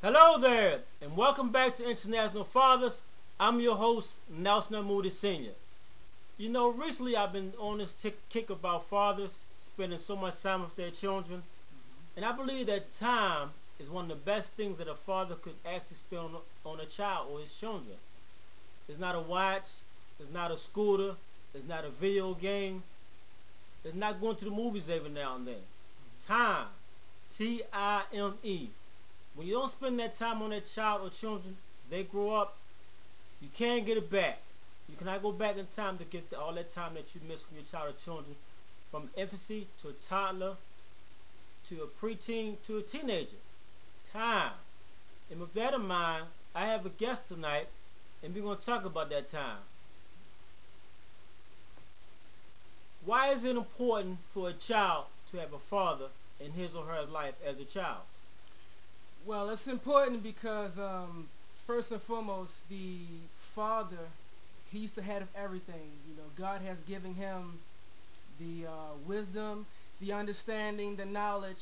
Hello there, and welcome back to International Fathers. I'm your host, Nelson Moody Sr. Recently I've been on this kick about fathers spending so much time with their children, and I believe that time is one of the best things that a father could actually spend on a child or his children. It's not a watch, it's not a scooter, it's not a video game, it's not going to the movies every now and then. Time, Time. When you don't spend that time on that child or children, they grow up, you can't get it back. You cannot go back in time to get all that time that you missed from your child or children, from infancy to a toddler, to a preteen, to a teenager. Time. And with that in mind, I have a guest tonight, and we're going to talk about that time. Why is it important for a child to have a father in his or her life as a child? Well, it's important because first and foremost, the father, he's the head of everything. God has given him the wisdom, the understanding, the knowledge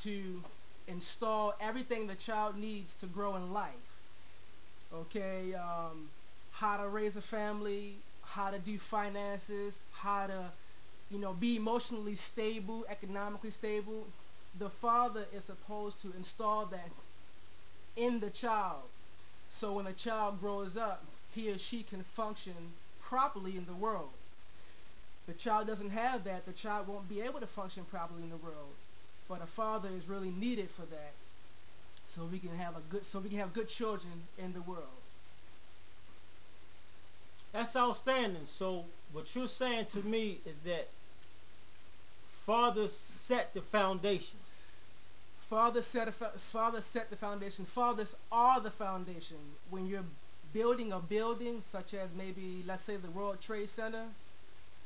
to install everything the child needs to grow in life. Okay, how to raise a family, how to do finances, how to, be emotionally stable, economically stable. The father is supposed to install that in the child, so when a child grows up, he or she can function properly in the world. The child doesn't have that, the child won't be able to function properly in the world. But a father is really needed for that, so we can have good children in the world. That's outstanding. So what you're saying to me is that fathers set the foundation. Fathers set the foundation. Fathers are the foundation. When you're building a building, such as maybe, let's say, the World Trade Center,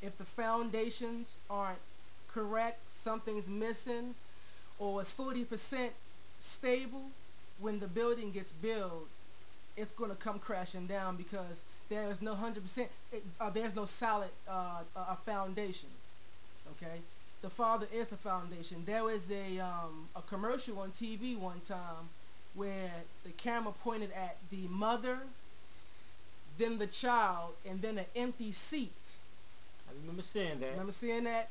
if the foundations aren't correct, something's missing, or it's 40% stable, when the building gets built, it's going to come crashing down because there is no 100%, there's no solid foundation. Okay? The father is the foundation. There was a commercial on TV one time where the camera pointed at the mother, then the child, and then an empty seat. I remember seeing that. Remember seeing that?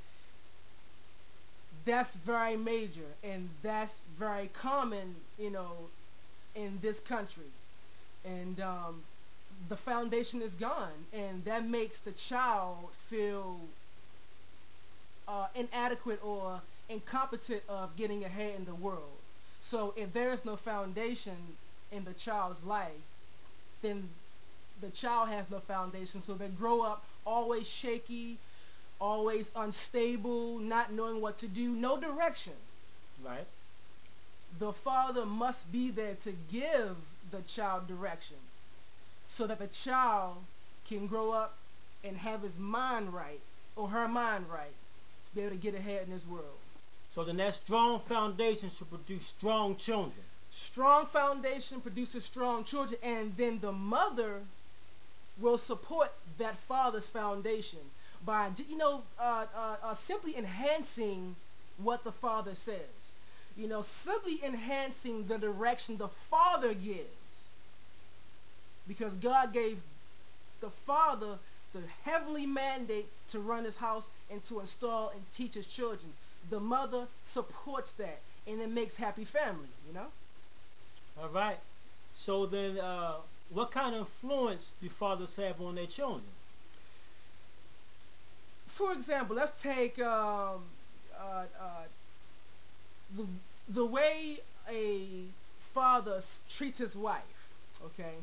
That's very major, and that's very common, in this country. And the foundation is gone, and that makes the child feel inadequate or incompetent of getting ahead in the world. So if there is no foundation in the child's life, then the child has no foundation. So they grow up always shaky, always unstable, not knowing what to do, no direction. Right. The father must be there to give the child direction so that the child can grow up and have his mind right, or her mind right, to be able to get ahead in this world. So then that strong foundation should produce strong children. Strong foundation produces strong children, and then the mother will support that father's foundation by simply enhancing what the father says. Simply enhancing the direction the father gives. Because God gave the father the heavenly mandate to run his house and to install and teach his children. The mother supports that, and it makes happy family, All right. So then, what kind of influence do fathers have on their children? For example, let's take the way a father treats his wife. Okay,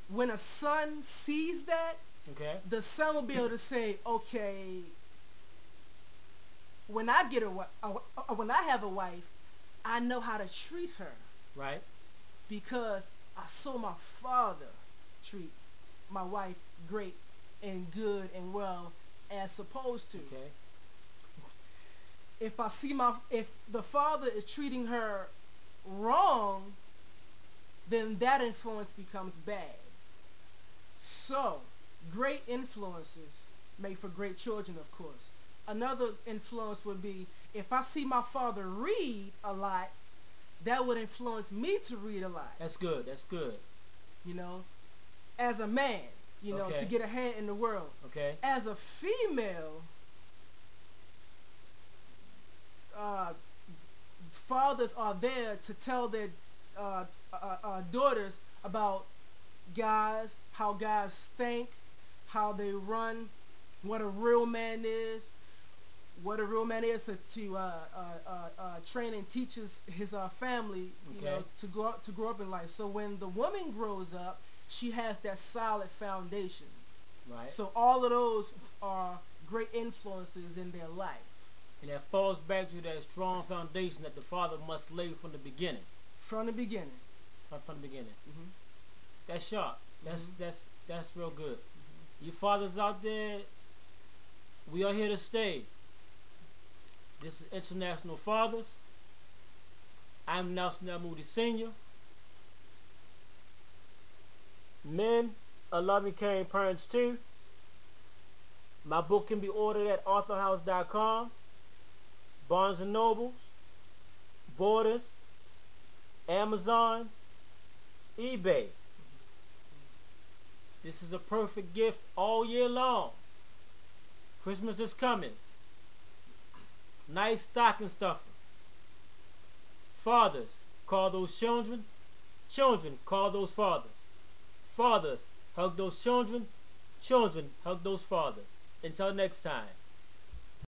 when a son sees that, Okay. the son will be able to say, okay, when I when I have a wife, I know how to treat her. Right. Because I saw my father treat my wife great and good and well as supposed to. Okay. If the father is treating her wrong, then that influence becomes bad. So, great influences make for great children, of course. Another influence would be if I see my father read a lot, that would influence me to read a lot. That's good. That's good. You know, as a man, you know, to get ahead in the world. Okay. As a female, fathers are there to tell their daughters about guys, how guys think, how they run, what a real man is, what a real man is to train and teach his family, you know, to grow up in life. So when the woman grows up, she has that solid foundation. Right. So all of those are great influences in their life. And that falls back to that strong foundation that the father must lay from the beginning. From the beginning. From the beginning. Mm-hmm. That's sharp. That's real good. You fathers out there, we are here to stay. This is International Fathers. I'm Nelson L. Moody Sr. Men are loving, caring parents too. My book can be ordered at authorhouse.com, Barnes & Nobles, Borders, Amazon, eBay. This is a perfect gift all year long. Christmas is coming. Nice stocking stuffer. Fathers, call those children. Children, call those fathers. Fathers, hug those children. Children, hug those fathers. Until next time.